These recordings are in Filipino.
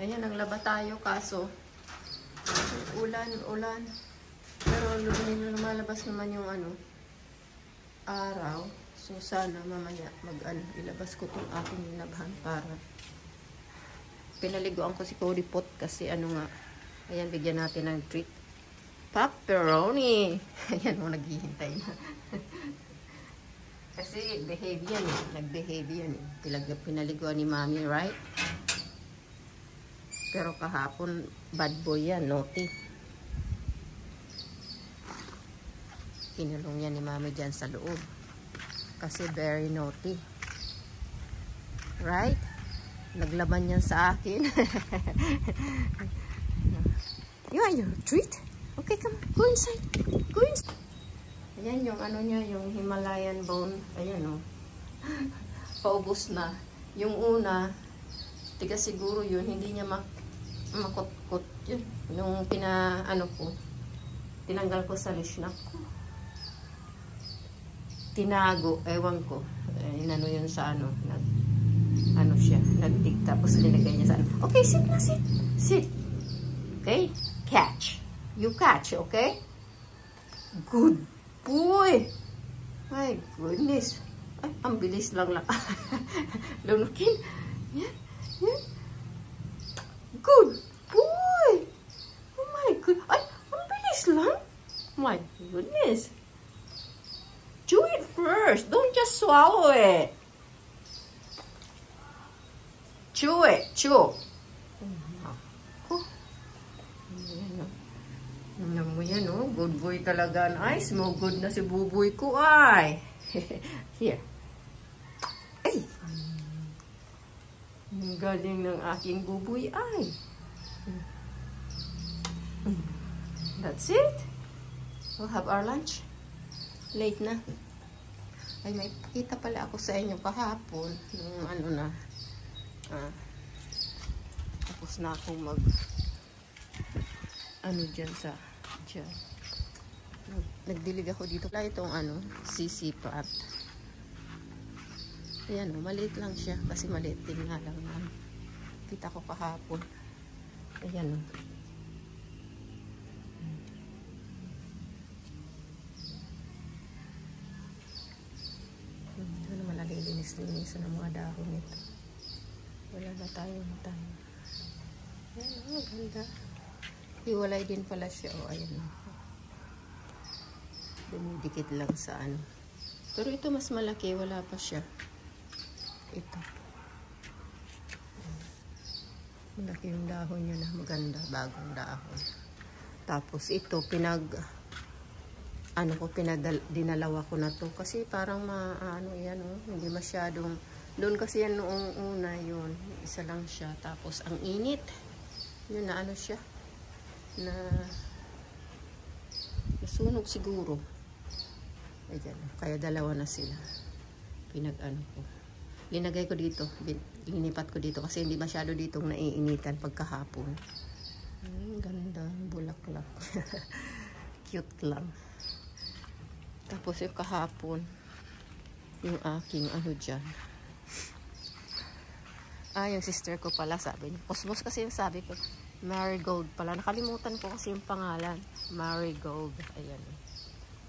Ayan, naglaba tayo kaso ulan. Pero lumalabas naman yung araw. So sana mamaya ilabas ko itong aking linabhan para pinaliguan ko si Cody Pot kasi ayan, bigyan natin ng treat. Pepperoni! Ayan mo, naghihintay na. Kasi behave yan eh. Nag-behave yan eh. Pinaliguan ni Mami, right? Pero kahapon, bad boy yan, naughty. Kinulong yan ni Mami dyan sa loob. Kasi very naughty. Right? Naglaban yan sa akin. You want your treat? Okay, come on. Go inside. Go inside. Ayan yung niya, yung Himalayan bone. Ayan o. Paubos na. Yung una, tiga siguro yun, hindi niya makot-kot yun. Yung tinanggal ko sa lishnak ko. Tinago, ewan ko. Yun sa siya, nagtig, tapos linagay niya sa Okay, sit na, sit. Sit. Okay? Catch. You catch, okay? Good boy. My goodness. Ay, ang bilis lang. Lunukin. Yan. Yan. Good boy. Oh my god. Ay, ang bilis lang. My goodness. Chew it first. Don't just swallow it. Chew it. Chew. Alam mo yan, oh. Good boy talaga. Nice. Mo good na si buboy ko, ay. Here. Ay. Ang galing ng aking buboy, ay. That's it. We'll have our lunch. Late na. Ay, may pakita pala ako sa inyo kahapon. Nung tapos na akong dyan. Nagdilig ako dito. Wala itong CC pot. Ayan o, maliit lang siya. Kasi maliit din nga lang. Kita ko kahapon. Ayan o. Ito naman nalilinis-linis ng mga dahon nito. Wala na tayo. Ayan o, ganda. Hiwalay din pala siya. O, ayan o. Dumidikit lang sa Pero ito mas malaki. Wala pa siya. Ito. Malaki yung dahon niya na. Maganda. Bagong dahon. Tapos ito, dinalawa ko na to. Kasi parang yan o. Hindi masyadong. Doon kasi yan noong una yun. Isa lang siya. Tapos ang init. Yun na siya. Na nasunog siguro. Ayan, kaya dalawa na sila. Ko. Linagay ko dito. Linipat ko dito kasi hindi masyado ditong naiinitan pagkahapon. Ganda. Bulaklak. Cute lang. Tapos yung kahapon, yung aking dyan. Yung sister ko pala sabi niya. Cosmos kasi yung sabi ko. Marigold pala. Nakalimutan ko kasi yung pangalan. Marigold. Ayan.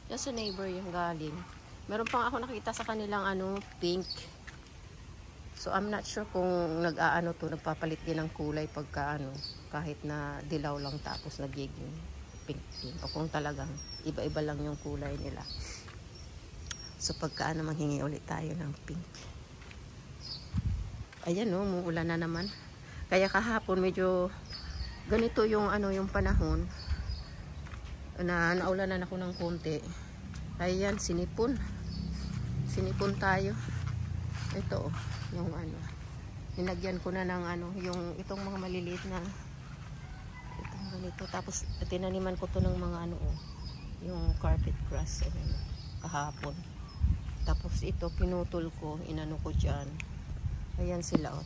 Yan sa neighbor yung galing. Meron pang ako nakita sa kanilang pink. So I'm not sure kung nagpapalit din ng kulay pagka kahit na dilaw lang tapos nagiging pink. O kung talagang iba-iba lang yung kulay nila. So pagka manghingi ulit tayo ng pink. Ayan o, umuulan na naman. Kaya kahapon medyo ganito yung yung panahon na naulanan ako ng konti. Ayan, sinipon tayo. Ito yung ninagyan ko na ng yung itong mga maliliit na itong ganito. Tapos tinaniman ko to ng mga yung carpet grass kahapon. Tapos ito pinutol ko, inano ko dyan. Ayan sila o.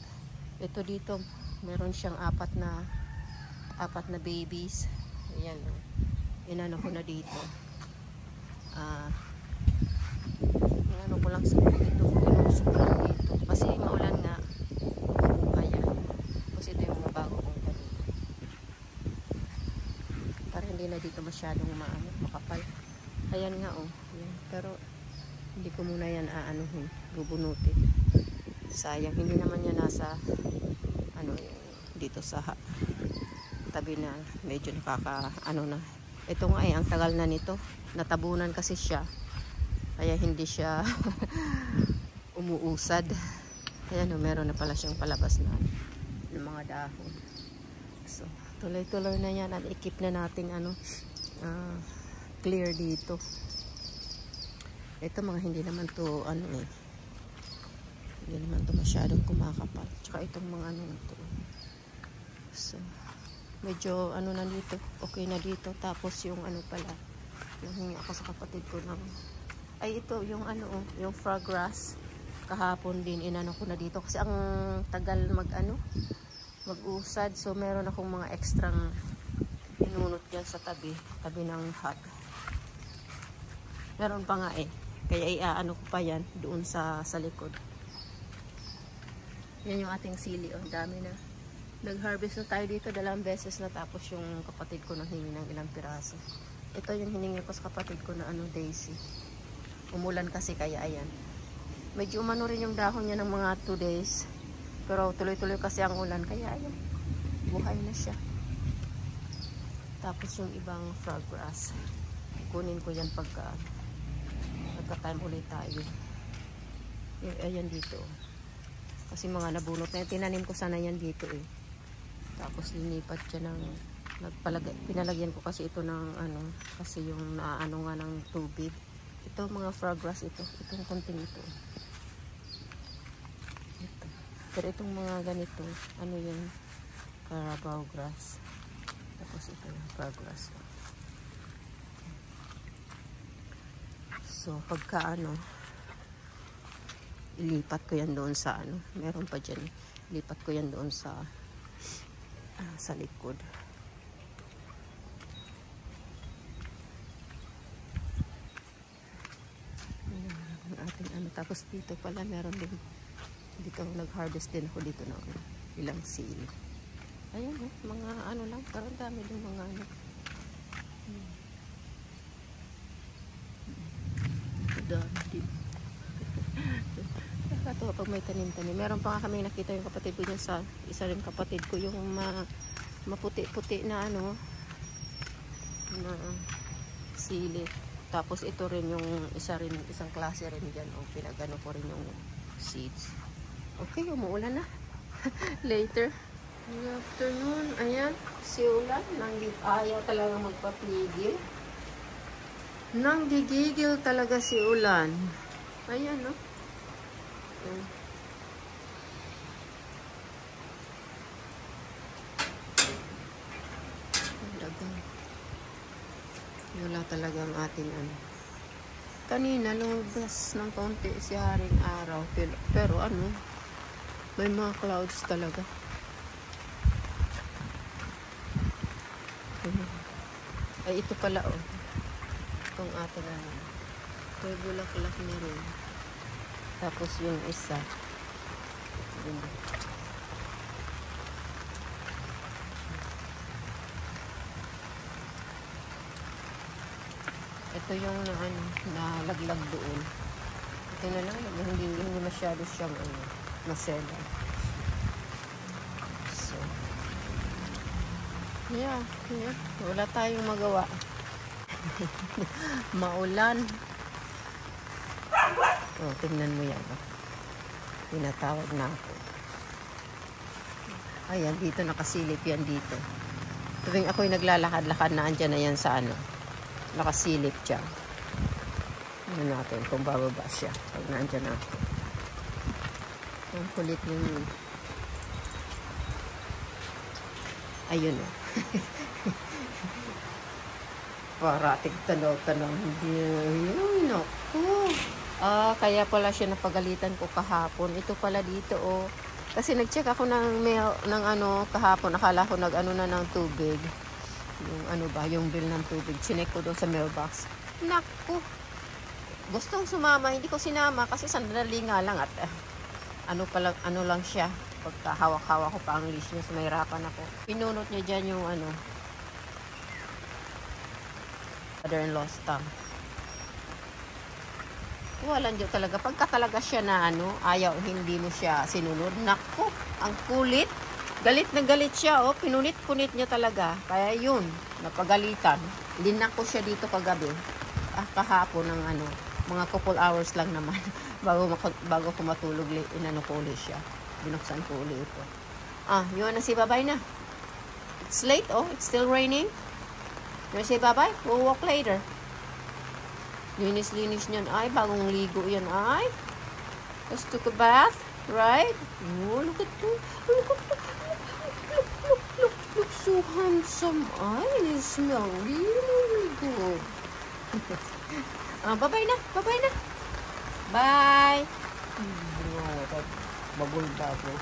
Ito dito meron siyang apat na babies. Ayan o. Inano ko na dito. Inano ko lang sa dito. Inusok ko lang dito. Kasi maulan nga. Ayan. Tapos ito yung mga bago kong dito masyadong makapal. Ayan nga oh. Ayan. Pero hindi ko muna yan aanuhin, bubunutin. Sayang, hindi naman yan nasa ano dito sa tabi na medyo na. Ito nga ang tagal na nito. Natabunan kasi siya. Kaya hindi siya umuusad. Ayan meron na pala siyang palabas na ng mga dahon. So, tuloy-tuloy na yan at ikip na nating clear dito. Ito mga hindi naman to hindi naman to masyadong kumakapal. Tsaka itong mga ito. So, medyo na dito. Okay na dito. Tapos yung pala. Nanghingi ako sa kapatid ko ng ay ito yung yung frog grass. Kahapon din inano ko na dito kasi ang tagal mag-usad. So meron akong mga extrang inunot diyan sa tabi ng hut. Meron pa nga kaya iaano ko pa yan doon sa likod. Yan yung ating sili dami na. Nag-harvest na tayo dito 2 beses na, tapos yung kapatid ko nang hingi ng ilang piraso. Ito yung hiningi ko sa kapatid ko na daisy. Umulan kasi kaya ayan. Medyo umano rin yung dahon niya ng mga 2 days. Pero tuloy-tuloy kasi ang ulan. Kaya ayan. Buhay na siya. Tapos yung ibang frog grass. Kunin ko yan pagka-time ulit tayo. Ayan dito. Kasi mga nabunot na yan. Tinanim ko sana yan dito Tapos linipat siya ng pinalagyan ko kasi ito ng kasi yung naano nga ng tubig. Ito mga frog grass ito. Itong konting ito. Ito. Pero itong mga ganito, yung Carabao grass. Tapos ito yung frog grass. So, pagka ilipat ko yan doon sa meron pa dyan. Ilipat ko yan doon sa likod. Tapos dito pala meron din dito nag-harvest din ako dito ng ilang sili. Ayan mga lang, parang dami din mga dami din. Nakakatawa pag may tanim-tanim. Meron pa nga kami nakita yung kapatid ko dyan sa isa rin kapatid ko yung maputi-puti na na sili. Tapos ito rin yung isang klase rin dyan. Pinagano ko rin yung seeds. Okay, umuulan na. Later. Good afternoon. Ayan, si Ulan. Ayaw talaga magpapigil. Nanggigigil talaga si Ulan. Ayan, no? Wala talaga ang ating kanina lumabas ng konti si haring araw pero may mga clouds talaga. Ay ito pala itong ating may bulaklak na rin. Tapos yung isa ito yung nalaglag doon. Ito na lang, hindi masyado siyang masela. So, yeah. Wala tayong magawa. Maulan. Tingnan mo yan. Tinatawag na ako. Ayan, dito nakasilip yan dito. Tuwing ako'y naglalakad-lakad na andyan na yan sa nakasilip siya. Natin kung bababa siya pag naandyan ako. Ang kulit yung ayun parating tanaw-tanaw hindi naku. Kaya pala siya napagalitan ko kahapon. Ito pala dito kasi nag-check ako ng kahapon. Akala ko na ng tubig. Yung bill ng tubig. Chinek ko doon sa mailbox. Naku! Gustong sumama. Hindi ko sinama kasi sandali nga lang at lang siya. Pagka hawak-hawak ko pa ang leash niya, so mahirapan ako. Pinunot niya dyan yung Mother-in-law stuff. Walang Diyo talaga. Pagka talaga siya na ano, ayaw, hindi mo siya sinunod. Naku, ang kulit. Galit na galit siya, oh. Pinunit-punit niya talaga. Kaya yun, napagalitan. Linako siya dito kagabi. Kahapon ng ano, mga couple hours lang naman. bago ko matulog, inano ko ulit siya. Binuksan ko ulit ito. You wanna say bye-bye na? It's late, oh. It's still raining. You wanna say bye-bye? We'll walk later. Linis-linis niyan. Ay, bagong ligo yan. Ay. Just took a bath. Right? Oh, look at that. Look at that. Look so handsome. Ay, they smell really good. Bye-bye na. Bye-bye na. Bye. Bagol-bagol.